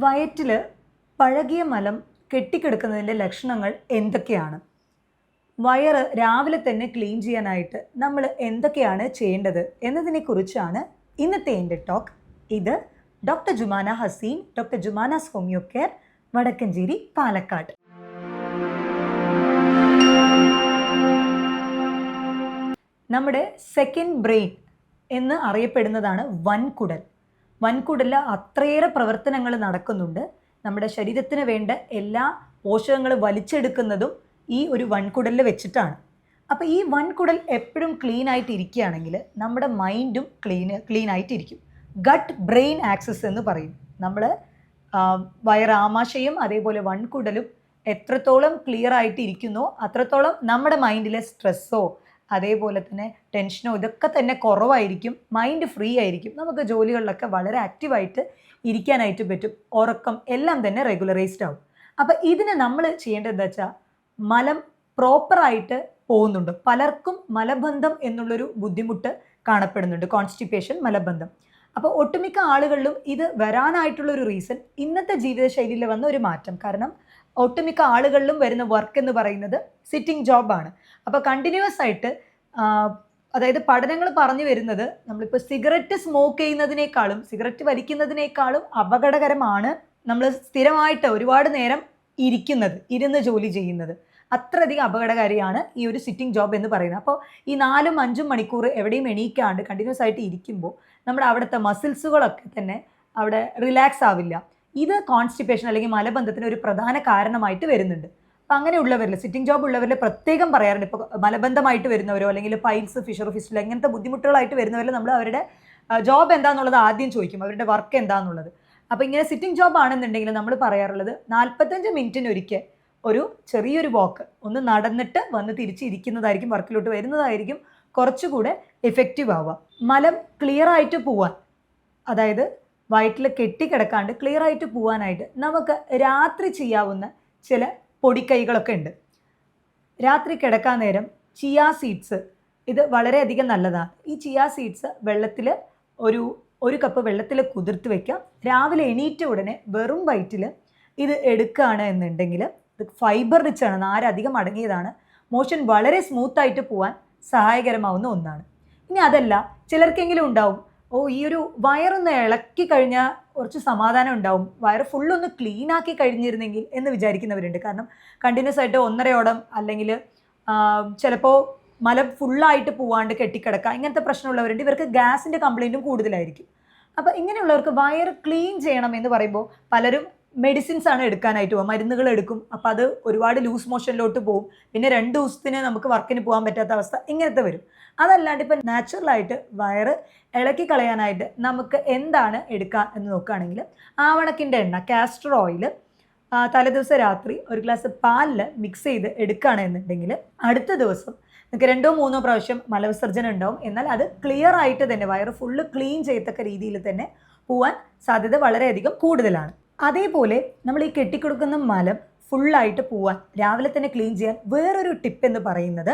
വയറ്റിൽ പഴകിയ മലം കെട്ടിക്കിടക്കുന്നതിൻ്റെ ലക്ഷണങ്ങൾ എന്തൊക്കെയാണ്? വയറ് രാവിലെ തന്നെ ക്ലീൻ ചെയ്യാനായിട്ട് നമ്മൾ എന്തൊക്കെയാണ് ചെയ്യേണ്ടത് എന്നതിനെക്കുറിച്ചാണ് ഇന്നത്തെ എൻ്റെ ടോക്ക്. ഇത് doctor Jumana Haseen, doctor Jumana's homeo care, Vadakkencherry, Palakkad. നമ്മുടെ സെക്കൻഡ് ബ്രെയിൻ എന്ന് അറിയപ്പെടുന്നതാണ് വൻകുടൽ. വൻകുടലിൽ അത്രയേറെ പ്രവർത്തനങ്ങൾ നടക്കുന്നുണ്ട്. നമ്മുടെ ശരീരത്തിന് വേണ്ട എല്ലാ പോഷകങ്ങളും വലിച്ചെടുക്കുന്നതും ഈ ഒരു വൻകുടലിൽ വെച്ചിട്ടാണ്. അപ്പോൾ ഈ വൻകുടൽ എപ്പോഴും ക്ലീൻ ആയിട്ട് ഇരിക്കുകയാണെങ്കിൽ നമ്മുടെ മൈൻഡും ക്ലീൻ ആയിട്ടിരിക്കും. ഗട്ട് ബ്രെയിൻ ആക്സസ് എന്ന് പറയും. നമ്മൾ വയറാമാശയും അതേപോലെ വൻകുടലും എത്രത്തോളം ക്ലിയർ ആയിട്ട് ഇരിക്കുന്നോ അത്രത്തോളം നമ്മുടെ മൈൻഡിലെ സ്ട്രെസ്സോ അതേപോലെ തന്നെ ടെൻഷനോ ഇതൊക്കെ തന്നെ കുറവായിരിക്കും. മൈൻഡ് ഫ്രീ ആയിരിക്കും. നമുക്ക് ജോലികളിലൊക്കെ വളരെ ആക്റ്റീവായിട്ട് ഇരിക്കാനായിട്ട് പറ്റും. ഉറക്കം എല്ലാം തന്നെ റെഗുലറൈസ്ഡ് ആവും. അപ്പോൾ ഇതിന് നമ്മൾ ചെയ്യേണ്ടത് എന്താ വെച്ചാൽ മലം പ്രോപ്പറായിട്ട് പോകുന്നുണ്ട്. പലർക്കും മലബന്ധം എന്നുള്ളൊരു ബുദ്ധിമുട്ട് കാണപ്പെടുന്നുണ്ട്, കോൺസ്റ്റിപ്പേഷൻ, മലബന്ധം. അപ്പോൾ ഒട്ടുമിക്ക ആളുകളിലും ഇത് വരാനായിട്ടുള്ളൊരു റീസൺ ഇന്നത്തെ ജീവിതശൈലിയിൽ വന്ന ഒരു മാറ്റം. കാരണം ഒട്ടുമിക്ക ആളുകളിലും വരുന്ന വർക്ക് എന്ന് പറയുന്നത് സിറ്റിംഗ് ജോബാണ്. അപ്പോൾ കണ്ടിന്യൂസ് ആയിട്ട് അതായത് പഠനങ്ങൾ പറഞ്ഞു വരുന്നത് നമ്മളിപ്പോൾ സിഗരറ്റ് സ്മോക്ക് ചെയ്യുന്നതിനേക്കാളും സിഗരറ്റ് വലിക്കുന്നതിനേക്കാളും അപകടകരമാണ് നമ്മൾ സ്ഥിരമായിട്ട് ഒരുപാട് നേരം ഇരുന്ന് ജോലി ചെയ്യുന്നത്. അത്രയധികം അപകടകാരിയാണ് ഈ ഒരു സിറ്റിംഗ് ജോബ് എന്ന് പറയുന്നത്. അപ്പോൾ ഈ 4-5 മണിക്കൂർ എവിടെയും എണീക്കാണ്ട് കണ്ടിന്യൂസ് ആയിട്ട് ഇരിക്കുമ്പോൾ നമ്മുടെ അവിടുത്തെ മസിൽസുകളൊക്കെ തന്നെ അവിടെ റിലാക്സ് ആവില്ല. ഇത് കോൺസ്റ്റിപ്പേഷൻ അല്ലെങ്കിൽ മലബന്ധത്തിന് ഒരു പ്രധാന കാരണമായിട്ട് വരുന്നുണ്ട്. അപ്പം അങ്ങനെയുള്ളവരിൽ, സിറ്റിംഗ് ജോബ് ഉള്ളവരിൽ പ്രത്യേകം പറയാറുണ്ട്. ഇപ്പോൾ മലബന്ധമായിട്ട് വരുന്നവരോ അല്ലെങ്കിൽ പൈൽസ്, ഫിഷർ, ഫിസ്റ്റുല ഇങ്ങനത്തെ ബുദ്ധിമുട്ടുകളായിട്ട് വരുന്നവരിൽ നമ്മൾ അവരുടെ ജോബ് എന്താണെന്നുള്ളത് ആദ്യം ചോദിക്കും, അവരുടെ വർക്ക് എന്താണെന്നുള്ളത്. അപ്പോൾ ഇങ്ങനെ സിറ്റിംഗ് ജോബ് ആണെന്നുണ്ടെങ്കിൽ നമ്മൾ പറയാറുള്ളത് 45 മിനിറ്റിനൊരിക്കൽ ഒരു ചെറിയൊരു വാക്ക് ഒന്ന് നടന്നിട്ട് വന്ന് തിരിച്ചിരിക്കുന്നതായിരിക്കും, വർക്കിലോട്ട് വരുന്നതായിരിക്കും കുറച്ചുകൂടെ എഫക്റ്റീവ് ആവുക. മലം ക്ലിയർ ആയിട്ട് പോവാൻ, അതായത് വയറ്റിൽ കെട്ടിക്കിടക്കാണ്ട് ക്ലിയർ ആയിട്ട് പോകാനായിട്ട് നമുക്ക് രാത്രി ചെയ്യാവുന്ന ചില പൊടിക്കൈകളൊക്കെ ഉണ്ട്. രാത്രി കിടക്കാൻ നേരം ചിയാ സീഡ്സ്, ഇത് വളരെയധികം നല്ലതാണ്. ഈ ചിയാ സീഡ്സ് വെള്ളത്തിൽ ഒരു കപ്പ് വെള്ളത്തിൽ കുതിർത്ത് വയ്ക്കാം. രാവിലെ എണീറ്റ ഉടനെ വെറും വയറ്റിൽ ഇത് എടുക്കുകയാണ് എന്നുണ്ടെങ്കിൽ ഇത് ഫൈബർ റിച്ച് ആണ്, നാരധികം അടങ്ങിയതാണ്. മോഷൻ വളരെ സ്മൂത്തായിട്ട് പോകാൻ സഹായകരമാവുന്ന ഒന്നാണ്. ഇനി അതല്ല, ചിലർക്കെങ്കിലും ഉണ്ടാവും, ഈ ഒരു വയറൊന്ന് ഇളക്കി കഴിഞ്ഞാൽ കുറച്ച് സമാധാനം ഉണ്ടാവും, വയറ് ഫുള്ളൊന്ന് ക്ലീൻ ആക്കി കഴിഞ്ഞിരുന്നെങ്കിൽ എന്ന് വിചാരിക്കുന്നവരുണ്ട്. കാരണം കണ്ടിന്യൂസ് ആയിട്ട് 1.5 ഓടം അല്ലെങ്കിൽ ചിലപ്പോൾ മലം ഫുള്ളായിട്ട് പോവാണ്ട് കെട്ടിക്കിടക്കുക, ഇങ്ങനത്തെ പ്രശ്നമുള്ളവരുണ്ട്. ഇവർക്ക് ഗ്യാസിൻ്റെ കംപ്ലൈൻറ്റും കൂടുതലായിരിക്കും. അപ്പോൾ ഇങ്ങനെയുള്ളവർക്ക് വയറ് ക്ലീൻ ചെയ്യണം എന്ന് പറയുമ്പോൾ പലരും മെഡിസിൻസ് ആണ് എടുക്കാനായിട്ട് പോകും, മരുന്നുകൾ എടുക്കും. അപ്പോൾ അത് ഒരുപാട് ലൂസ് മോഷനിലോട്ട് പോകും. പിന്നെ 2 ദിവസത്തിന് നമുക്ക് വർക്കിന് പോകാൻ പറ്റാത്ത അവസ്ഥ ഇങ്ങനത്തെ വരും. അതല്ലാണ്ട് ഇപ്പം നാച്ചുറലായിട്ട് വയറ് ഇളക്കി കളയാനായിട്ട് നമുക്ക് എന്താണ് എടുക്കുക എന്ന് നോക്കുകയാണെങ്കിൽ ആവണക്കിൻ്റെ എണ്ണ, കാസ്റ്റർ ഓയിൽ തലേദിവസം രാത്രി ഒരു ഗ്ലാസ് പാലിൽ മിക്സ് ചെയ്ത് എടുക്കുകയാണെന്നുണ്ടെങ്കിൽ അടുത്ത ദിവസം നിങ്ങൾക്ക് 2-3 പ്രാവശ്യം മലവിസർജനം ഉണ്ടാവും. എന്നാൽ അത് ക്ലിയർ ആയിട്ട് തന്നെ വയറ് ഫുള്ള് ക്ലീൻ ചെയ്യത്തക്ക രീതിയിൽ തന്നെ പോവാൻ സാധ്യത വളരെയധികം കൂടുതലാണ്. അതേപോലെ നമ്മൾ ഈ കെട്ടിക്കൊടുക്കുന്ന മലം ഫുള്ളായിട്ട് പോവാൻ രാവിലെ തന്നെ ക്ലീൻ ചെയ്യാൻ വേറൊരു ടിപ്പ് എന്ന് പറയുന്നത്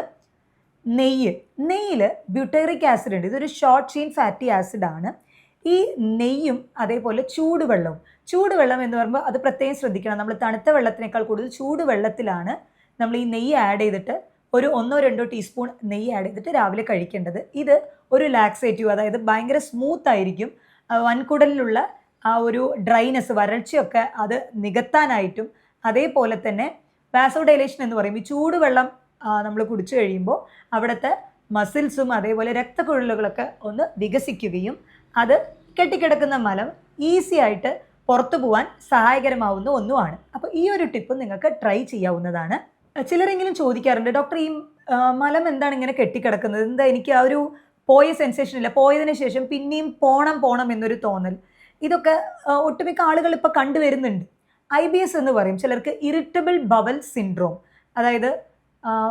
നെയ്യിൽ ബ്യൂട്ടേറിക് ആസിഡ് ഉണ്ട്. ഇതൊരു ഷോർട്ട് ചെയിൻ ഫാറ്റി ആസിഡ് ആണ്. ഈ നെയ്യും അതേപോലെ ചൂടുവെള്ളം എന്ന് പറയുമ്പോൾ അത് പ്രത്യേകം ശ്രദ്ധിക്കണം. നമ്മൾ തണുത്ത വെള്ളത്തിനേക്കാൾ കൂടുതൽ ചൂടുവെള്ളത്തിലാണ് നമ്മൾ ഈ നെയ്യ് ആഡ് ചെയ്തിട്ട് ഒരു 1-2 ടീസ്പൂൺ നെയ്യ് ആഡ് ചെയ്തിട്ട് രാവിലെ കഴിക്കേണ്ടത്. ഇത് ഒരു ലാക്സേറ്റീവ്, അതായത് ഭയങ്കര സ്മൂത്ത് ആയിരിക്കും. വൻകുടലിലുള്ള ആ ഒരു ഡ്രൈനെസ്, വരൾച്ചയൊക്കെ അത് നികത്താനായിട്ടും അതേപോലെ തന്നെ വാസോഡൈലേഷൻ എന്ന് പറയും. ഈ ചൂടുവെള്ളം നമ്മൾ കുടിച്ചു കഴിയുമ്പോൾ അവിടുത്തെ മസിൽസും അതേപോലെ രക്തക്കുഴലുകളൊക്കെ ഒന്ന് വികസിക്കുകയും അത് കെട്ടിക്കിടക്കുന്ന മലം ഈസി ആയിട്ട് പുറത്തു പോകാൻ സഹായകരമാവുന്ന ഒന്നുമാണ്. അപ്പോൾ ഈ ഒരു ടിപ്പ് നിങ്ങൾക്ക് ട്രൈ ചെയ്യാവുന്നതാണ്. ചിലരെങ്കിലും ചോദിക്കാറുണ്ട്, ഡോക്ടർ ഈ മലം എന്താണ് ഇങ്ങനെ കെട്ടിക്കിടക്കുന്നത്, എന്താ എനിക്ക് ആ ഒരു പോയ സെൻസേഷൻ ഇല്ല, പോയതിന് ശേഷം പിന്നെയും പോണം എന്നൊരു തോന്നൽ. ഇതൊക്കെ ഒട്ടുമിക്ക ആളുകൾ ഇപ്പോൾ കണ്ടുവരുന്നുണ്ട്. IBS എന്ന് പറയും. ചിലർക്ക് ഇറിറ്റബിൾ ബവൽ സിൻഡ്രോം, അതായത്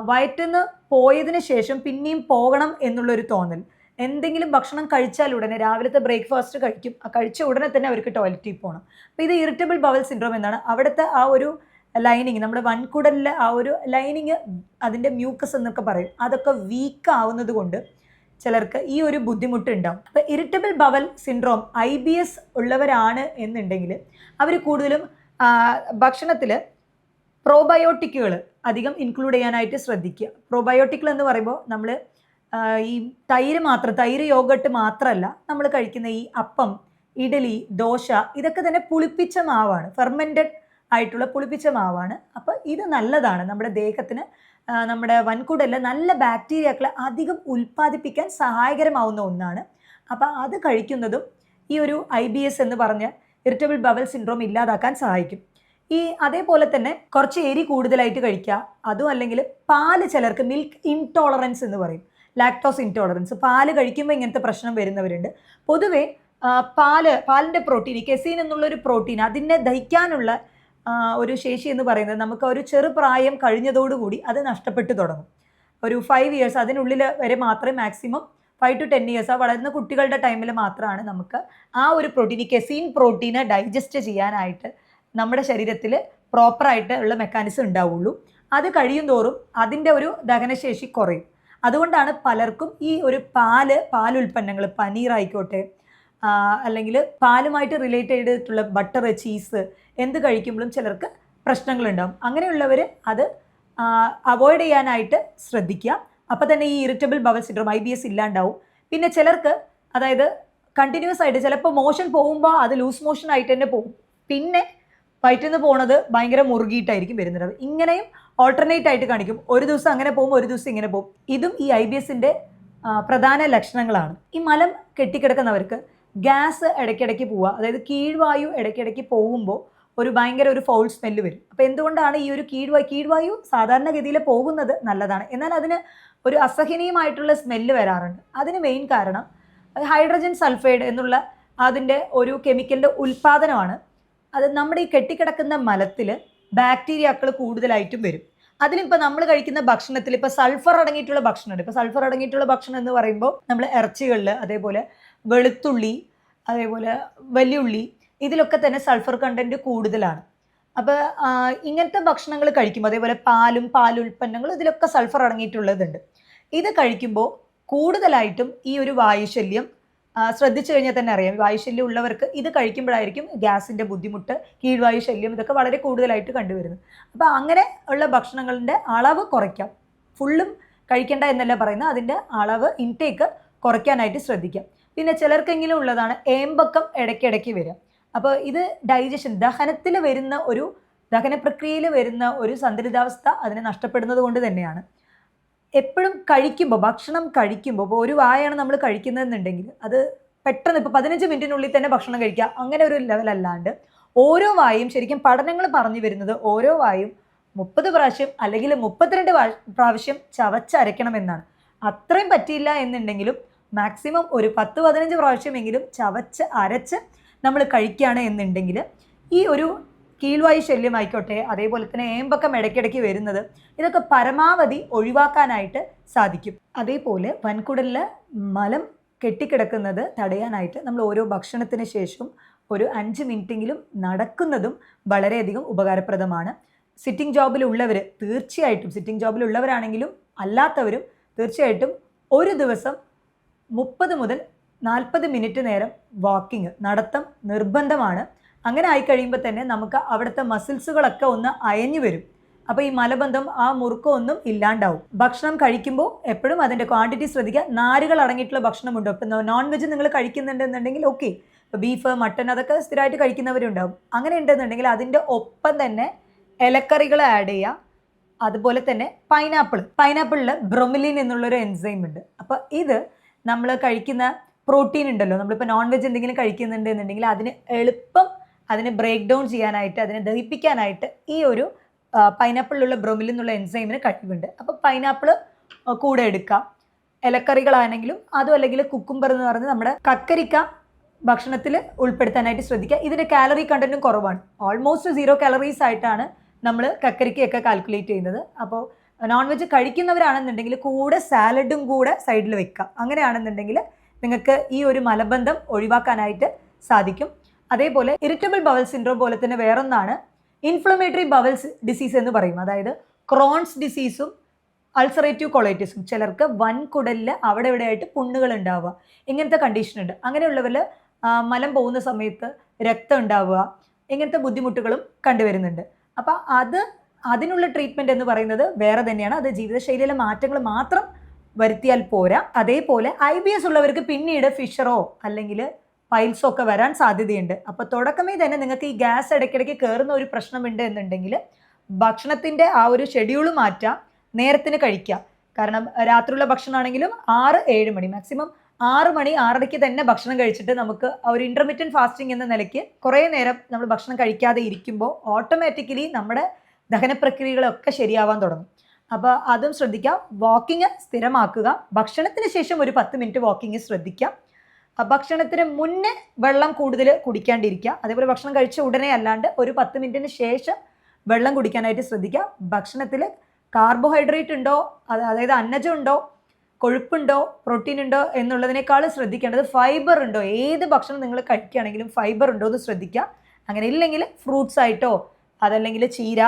വയറ്റിന്ന് പോയതിന് ശേഷം പിന്നെയും പോകണം എന്നുള്ളൊരു തോന്നൽ. എന്തെങ്കിലും ഭക്ഷണം കഴിച്ചാൽ ഉടനെ, രാവിലത്തെ ബ്രേക്ക്ഫാസ്റ്റ് കഴിക്കും, കഴിച്ച ഉടനെ തന്നെ അവർക്ക് ടോയ്ലറ്റിൽ പോകണം. അപ്പോൾ ഇത് ഇറിറ്റബിൾ ബവൽ സിൻഡ്രോം എന്നാണ്. അവിടുത്തെ ആ ഒരു ലൈനിങ്, നമ്മുടെ വൻകുടലിലെ ആ ഒരു ലൈനിങ്, അതിൻ്റെ മ്യൂക്കസ് എന്നൊക്കെ പറയും, അതൊക്കെ വീക്ക് ആവുന്നത് കൊണ്ട് ചിലർക്ക് ഈ ഒരു ബുദ്ധിമുട്ടുണ്ടാവും. അപ്പോൾ ഇറിറ്റബിൾ ബവൽ സിൻഡ്രോം IBS ഉള്ളവരാണ് എന്നുണ്ടെങ്കിൽ അവർ കൂടുതലും ഭക്ഷണത്തിൽ പ്രോബയോട്ടിക്കുകൾ അധികം ഇൻക്ലൂഡ് ചെയ്യാനായിട്ട് ശ്രദ്ധിക്കുക. പ്രോബയോട്ടിക്കുകൾ എന്ന് പറയുമ്പോൾ നമ്മൾ ഈ തൈര് യോഗട്ട് മാത്രമല്ല, നമ്മൾ കഴിക്കുന്ന ഈ അപ്പം, ഇഡലി, ദോശ ഇതൊക്കെ തന്നെ പുളിപ്പിച്ച മാവാണ്, ഫെർമെൻറ്റഡ് ആയിട്ടുള്ള പുളിപ്പിച്ച മാവാണ്. അപ്പോൾ ഇത് നല്ലതാണ് നമ്മുടെ ദേഹത്തിന്, നമ്മുടെ വൻകുടലിൽ നല്ല ബാക്ടീരിയകളെ അധികം ഉൽപ്പാദിപ്പിക്കാൻ സഹായകരമാവുന്ന ഒന്നാണ്. അപ്പോൾ അത് കഴിക്കുന്നതും ഈ ഒരു IBS എന്ന് പറഞ്ഞ ഇറിറ്റബിൾ ബവൽ സിൻഡ്രോം ഇല്ലാതാക്കാൻ സഹായിക്കും. അതേപോലെ തന്നെ കുറച്ച് എരി കൂടുതലായിട്ട് കഴിക്കുക, അതും അല്ലെങ്കിൽ പാല്, ചിലർക്ക് മിൽക്ക് ഇൻടോളറൻസ് എന്ന് പറയും, ലാക്ടോസ് ഇൻടോളറൻസ്, പാല് കഴിക്കുമ്പോൾ ഇങ്ങനത്തെ പ്രശ്നം വരുന്നവരുണ്ട്. പൊതുവേ പാലിൻ്റെ പ്രോട്ടീൻ, കെസീൻ എന്നുള്ളൊരു പ്രോട്ടീൻ, അതിനെ ദഹിക്കാനുള്ള ഒരു ശേഷി എന്ന് പറയുന്നത് നമുക്ക് ഒരു ചെറുപ്രായം കഴിഞ്ഞതോടുകൂടി അത് നഷ്ടപ്പെട്ടു തുടങ്ങും. ഒരു 5 years അതിനുള്ളിൽ വരെ മാത്രമേ, മാക്സിമം 5 to 10 years വളരുന്ന കുട്ടികളുടെ ടൈമിൽ മാത്രമാണ് നമുക്ക് ആ ഒരു പ്രോട്ടീൻ, കെസീൻ പ്രോട്ടീനെ ഡൈജസ്റ്റ് ചെയ്യാനായിട്ട് നമ്മുടെ ശരീരത്തിൽ പ്രോപ്പറായിട്ട് ഉള്ള മെക്കാനിസം ഉണ്ടാവുള്ളൂ. അത് കഴിയും തോറും അതിൻ്റെ ഒരു ദഹനശേഷി കുറയും. അതുകൊണ്ടാണ് പലർക്കും ഈ ഒരു പാലുൽപ്പന്നങ്ങൾ, പനീർ ആയിക്കോട്ടെ, അല്ലെങ്കിൽ പാലുമായിട്ട് റിലേറ്റ് ചെയ്തിട്ടുള്ള ബട്ടർ, ചീസ് എന്ത് കഴിക്കുമ്പോഴും ചിലർക്ക് പ്രശ്നങ്ങളുണ്ടാകും. അങ്ങനെയുള്ളവർ അത് അവോയ്ഡ് ചെയ്യാനായിട്ട് ശ്രദ്ധിക്കുക. അപ്പോൾ തന്നെ ഈ ഇറിറ്റബിൾ ബവൽ സിൻഡ്രോം IBS ഇല്ലാണ്ടാവും. പിന്നെ ചിലർക്ക്, അതായത് കണ്ടിന്യൂസ് ആയിട്ട് ചിലപ്പോൾ മോഷൻ പോകുമ്പോൾ അത് ലൂസ് മോഷൻ ആയിട്ട് തന്നെ പോകും, പിന്നെ വയറ്റിൽ നിന്ന് പോണത് ഭയങ്കര മുറുകിയിട്ടായിരിക്കും വരുന്നത്. ഇങ്ങനെയും ഓൾട്ടർനേറ്റ് ആയിട്ട് കാണിക്കും, ഒരു ദിവസം അങ്ങനെ പോകുമ്പോൾ ഒരു ദിവസം ഇങ്ങനെ പോകും. ഇതും ഈ IBSൻ്റെ പ്രധാന ലക്ഷണങ്ങളാണ്. ഈ മലം കെട്ടിക്കിടക്കുന്നവർക്ക് ഗ്യാസ് ഇടയ്ക്കിടയ്ക്ക് പോവുക, അതായത് കീഴ്വായു ഇടയ്ക്കിടയ്ക്ക് പോകുമ്പോൾ ഭയങ്കര ഒരു ഫൗൾ സ്മെല്ല് വരും. അപ്പോൾ എന്തുകൊണ്ടാണ് ഈ ഒരു കീഴ്വായു സാധാരണഗതിയിൽ പോകുന്നത് നല്ലതാണ്, എന്നാൽ അതിന് ഒരു അസഹനീയമായിട്ടുള്ള സ്മെല്ല് വരാറുണ്ട്. അതിന് മെയിൻ കാരണം ഹൈഡ്രജൻ സൾഫൈഡ് എന്നുള്ള അതിൻ്റെ ഒരു കെമിക്കലിൻ്റെ ഉൽപ്പാദനമാണ്. അത് നമ്മുടെ ഈ കെട്ടിക്കിടക്കുന്ന മലത്തിൽ ബാക്ടീരിയകൾ കൂടുതലായിട്ടും വരും. അതിലിപ്പോൾ നമ്മൾ കഴിക്കുന്ന ഭക്ഷണത്തിൽ ഇപ്പോൾ സൾഫർ അടങ്ങിയിട്ടുള്ള ഭക്ഷണമുണ്ട്. ഇപ്പോൾ സൾഫർ അടങ്ങിയിട്ടുള്ള ഭക്ഷണം എന്ന് പറയുമ്പോൾ നമ്മൾ ഇറച്ചികളിൽ, അതേപോലെ വെളുത്തുള്ളി, അതേപോലെ വലിയുള്ളി, ഇതിലൊക്കെ തന്നെ സൾഫർ കണ്ടൻറ്റ് കൂടുതലാണ്. അപ്പോൾ ഇങ്ങനത്തെ ഭക്ഷണങ്ങൾ കഴിക്കുമ്പോൾ, അതേപോലെ പാലുൽപ്പന്നങ്ങളും ഇതിലൊക്കെ സൾഫർ അടങ്ങിയിട്ടുള്ളതുണ്ട്. ഇത് കഴിക്കുമ്പോൾ കൂടുതലായിട്ടും ഈ ഒരു വായുശല്യം ശ്രദ്ധിച്ചു കഴിഞ്ഞാൽ തന്നെ അറിയാം. വായുശല്യം ഉള്ളവർക്ക് ഇത് കഴിക്കുമ്പോഴായിരിക്കും ഗ്യാസിൻ്റെ ബുദ്ധിമുട്ട്, കീഴ്വായുശല്യം ഇതൊക്കെ വളരെ കൂടുതലായിട്ട് കണ്ടുവരുന്നത്. അപ്പോൾ അങ്ങനെ ഉള്ള ഭക്ഷണങ്ങളുടെ അളവ് കുറയ്ക്കാം. ഫുള്ളും കഴിക്കേണ്ട എന്നല്ല പറയുന്നത്, അതിൻ്റെ അളവ്, ഇൻടേക്ക് കുറയ്ക്കാനായിട്ട് ശ്രദ്ധിക്കാം. പിന്നെ ചിലർക്കെങ്കിലും ഉള്ളതാണ് ഏമ്പക്കം ഇടയ്ക്കിടയ്ക്ക് വരിക. അപ്പോൾ ഇത് ദഹനത്തിൽ വരുന്ന ദഹന പ്രക്രിയയിൽ വരുന്ന ഒരു സന്തുലിതാവസ്ഥ അതിനെ നഷ്ടപ്പെടുന്നത് കൊണ്ട് തന്നെയാണ്. എപ്പോഴും ഭക്ഷണം കഴിക്കുമ്പോൾ, ഇപ്പോൾ ഒരു വായാണ് നമ്മൾ കഴിക്കുന്നതെന്നുണ്ടെങ്കിൽ അത് പെട്ടെന്ന് ഇപ്പോൾ 15 മിനിറ്റിനുള്ളിൽ തന്നെ ഭക്ഷണം കഴിക്കുക, അങ്ങനെ ഒരു ലെവലല്ലാണ്ട് ഓരോ വായും, ശരിക്കും പഠനങ്ങൾ പറഞ്ഞു വരുന്നത് ഓരോ വായും 30 പ്രാവശ്യം അല്ലെങ്കിൽ 32 പ്രാവശ്യം ചവച്ചരയ്ക്കണമെന്നാണ്. അത്രയും പറ്റിയില്ല എന്നുണ്ടെങ്കിലും മാക്സിമം ഒരു 10-15 പ്രാവശ്യമെങ്കിലും ചവച്ച് അരച്ച് നമ്മൾ കഴിക്കുകയാണ് എന്നുണ്ടെങ്കിൽ ഈ ഒരു കീഴ്വായു ശല്യമായിക്കോട്ടെ, അതേപോലെ തന്നെ ഏമ്പക്കം ഇടയ്ക്കിടയ്ക്ക് വരുന്നത്, ഇതൊക്കെ പരമാവധി ഒഴിവാക്കാനായിട്ട് സാധിക്കും. അതേപോലെ വൻകുടലിൽ മലം കെട്ടിക്കിടക്കുന്നത് തടയാനായിട്ട് നമ്മൾ ഓരോ ഭക്ഷണത്തിന് ശേഷം ഒരു 5 മിനിറ്റെങ്കിലും നടക്കുന്നതും വളരെയധികം ഉപകാരപ്രദമാണ്. സിറ്റിംഗ് ജോബിലുള്ളവരാണെങ്കിലും അല്ലാത്തവരും തീർച്ചയായിട്ടും ഒരു ദിവസം 30 മുതൽ 40 മിനിറ്റ് നേരം നടത്തം നിർബന്ധമാണ്. അങ്ങനെ ആയിക്കഴിയുമ്പോൾ തന്നെ നമുക്ക് അവിടുത്തെ മസിൽസുകളൊക്കെ ഒന്ന് അയഞ്ഞു വരും. അപ്പോൾ ഈ മലബന്ധം, ആ മുറുക്കം ഒന്നും ഇല്ലാണ്ടാവും. ഭക്ഷണം കഴിക്കുമ്പോൾ എപ്പോഴും അതിൻ്റെ ക്വാണ്ടിറ്റി ശ്രദ്ധിക്കുക. നാരുകൾ അടങ്ങിയിട്ടുള്ള ഭക്ഷണമുണ്ടോ? ഇപ്പം നോൺ വെജ് നിങ്ങൾ കഴിക്കുന്നുണ്ടെന്നുണ്ടെങ്കിൽ ഓക്കെ, ഇപ്പോൾ ബീഫ്, മട്ടൺ അതൊക്കെ സ്ഥിരമായിട്ട് കഴിക്കുന്നവരുണ്ടാവും. അങ്ങനെ ഉണ്ടെന്നുണ്ടെങ്കിൽ അതിൻ്റെ ഒപ്പം തന്നെ ഇലക്കറികൾ ആഡ് ചെയ്യുക. അതുപോലെ തന്നെ പൈനാപ്പിളിൽ ബ്രൊമിലിൻ എന്നുള്ളൊരു എൻസൈം ഉണ്ട്. അപ്പോൾ ഇത് നമ്മൾ കഴിക്കുന്ന പ്രോട്ടീൻ ഉണ്ടല്ലോ, നമ്മളിപ്പോൾ നോൺ വെജ് എന്തെങ്കിലും കഴിക്കുന്നുണ്ട് എന്നുണ്ടെങ്കിൽ അതിനെ ബ്രേക്ക് ഡൗൺ ചെയ്യാനായിട്ട്, അതിനെ ദഹിപ്പിക്കാനായിട്ട് ഈ ഒരു പൈനാപ്പിളിലുള്ള ബ്രൊമിലിൻ എന്നുള്ള എൻസൈമിന് കഴിവുണ്ട്. അപ്പോൾ പൈനാപ്പിൾ കൂടെ എടുക്കാം. ഇലക്കറികളാണെങ്കിലും അതും, അല്ലെങ്കിൽ കുക്കുംബർ എന്ന് പറയുന്നത് നമ്മുടെ കക്കരിക്ക ഭക്ഷണത്തിൽ ഉൾപ്പെടുത്താനായിട്ട് ശ്രദ്ധിക്കുക. ഇതിൻ്റെ കാലറി കണ്ടന്റും കുറവാണ്. ഓൾമോസ്റ്റ് 0 calories ആയിട്ടാണ് നമ്മൾ കക്കരിക്കയൊക്കെ കാൽക്കുലേറ്റ് ചെയ്യുന്നത്. അപ്പോൾ നോൺ വെജ് കഴിക്കുന്നവരാണെന്നുണ്ടെങ്കിൽ കൂടെ സാലഡും കൂടെ സൈഡിൽ വെക്കാം. അങ്ങനെയാണെന്നുണ്ടെങ്കിൽ നിങ്ങൾക്ക് ഈ ഒരു മലബന്ധം ഒഴിവാക്കാനായിട്ട് സാധിക്കും. അതേപോലെ ഇറിറ്റബിൾ ബവൽ സിൻഡ്രോം പോലെ തന്നെ വേറൊന്നാണ് ഇൻഫ്ലമേറ്ററി ബവൽ ഡിസീസ് എന്ന് പറയും. അതായത് ക്രോൺസ് ഡിസീസും അൾസറേറ്റീവ് കൊളൈറ്റിസും, ചിലർക്ക് വൻകുടലിൽ അവിടെ ഇവിടെ ആയിട്ട് പുണ്ണുകൾ ഉണ്ടാവുക, ഇങ്ങനത്തെ കണ്ടീഷൻ ഉണ്ട്. അങ്ങനെയുള്ളവരിൽ മലം പോകുന്ന സമയത്ത് രക്തം ഉണ്ടാവുക, ഇങ്ങനത്തെ ബുദ്ധിമുട്ടുകളും കണ്ടുവരുന്നുണ്ട്. അപ്പം അതിനുള്ള ട്രീറ്റ്മെൻറ്റ് എന്ന് പറയുന്നത് വേറെ തന്നെയാണ്. അത് ജീവിതശൈലിയിലെ മാറ്റങ്ങൾ മാത്രം വരുത്തിയാൽ പോരാ. അതേപോലെ IBS ഉള്ളവർക്ക് പിന്നീട് ഫിഷറോ അല്ലെങ്കിൽ പൈൽസോ ഒക്കെ വരാൻ സാധ്യതയുണ്ട്. അപ്പോൾ തുടക്കമേ തന്നെ നിങ്ങൾക്ക് ഈ ഗ്യാസ് ഇടയ്ക്കിടയ്ക്ക് കയറുന്ന ഒരു പ്രശ്നമുണ്ട് എന്നുണ്ടെങ്കിൽ ഭക്ഷണത്തിൻ്റെ ആ ഒരു ഷെഡ്യൂൾ മാറ്റാം, നേരത്തിന് കഴിക്കുക. കാരണം രാത്രിയുള്ള ഭക്ഷണമാണെങ്കിലും 6-7 മണി, മാക്സിമം 6 മണി 6:30 തന്നെ ഭക്ഷണം കഴിച്ചിട്ട് നമുക്ക് ഒരു ഇൻ്റർമീഡിയറ്റ് ഫാസ്റ്റിംഗ് എന്ന നിലയ്ക്ക് കുറേ നേരം നമ്മൾ ഭക്ഷണം കഴിക്കാതെ ഇരിക്കുമ്പോൾ ഓട്ടോമാറ്റിക്കലി നമ്മുടെ ദഹനപ്രക്രിയകളൊക്കെ ശരിയാവാൻ തുടങ്ങും. അപ്പോൾ അതും ശ്രദ്ധിക്കാം. വാക്കിങ് സ്ഥിരമാക്കുക. ഭക്ഷണത്തിന് ശേഷം ഒരു 10 മിനിറ്റ് വാക്കിങ് ശ്രദ്ധിക്കാം. ഭക്ഷണത്തിന് മുന്നേ വെള്ളം കൂടുതൽ കുടിക്കാണ്ടിരിക്കുക. അതേപോലെ ഭക്ഷണം കഴിച്ച ഉടനെ അല്ലാണ്ട് ഒരു 10 മിനിറ്റിന് ശേഷം വെള്ളം കുടിക്കാനായിട്ട് ശ്രദ്ധിക്കുക. ഭക്ഷണത്തിൽ കാർബോഹൈഡ്രേറ്റ് ഉണ്ടോ, അതായത് അന്നജം ഉണ്ടോ, കൊഴുപ്പുണ്ടോ, പ്രോട്ടീൻ ഉണ്ടോ എന്നുള്ളതിനേക്കാൾ ശ്രദ്ധിക്കേണ്ടത് ഫൈബർ ഉണ്ടോ. ഏത് ഭക്ഷണം നിങ്ങൾ കഴിക്കുകയാണെങ്കിലും ഫൈബർ ഉണ്ടോ എന്ന് ശ്രദ്ധിക്കുക. അങ്ങനെ ഇല്ലെങ്കിൽ ഫ്രൂട്ട്സ് ആയിട്ടോ അതല്ലെങ്കിൽ ചീര,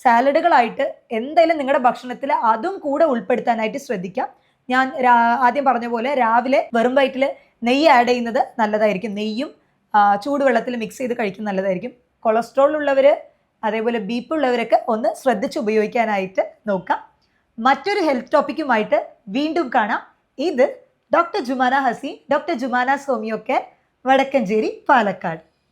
സാലഡുകളായിട്ട് എന്തായാലും നിങ്ങളുടെ ഭക്ഷണത്തിൽ അതും കൂടെ ഉൾപ്പെടുത്താനായിട്ട് ശ്രദ്ധിക്കാം. ഞാൻ ആദ്യം പറഞ്ഞ പോലെ രാവിലെ വെറും വയറ്റിൽ നെയ്യ് ആഡ് ചെയ്യുന്നത് നല്ലതായിരിക്കും. നെയ്യും ചൂടുവെള്ളത്തിൽ മിക്സ് ചെയ്ത് കഴിക്കുന്നത് നല്ലതായിരിക്കും. കൊളസ്ട്രോൾ ഉള്ളവർ അതേപോലെ BP ഉള്ളവരൊക്കെ ഒന്ന് ശ്രദ്ധിച്ച് ഉപയോഗിക്കാനായിട്ട് നോക്കാം. മറ്റൊരു ഹെൽത്ത് ടോപ്പിക്കുമായിട്ട് വീണ്ടും കാണാം. ഇത് doctor Jumana Haseen, doctor Jumana homeo care, Vadakkencherry, Palakkad.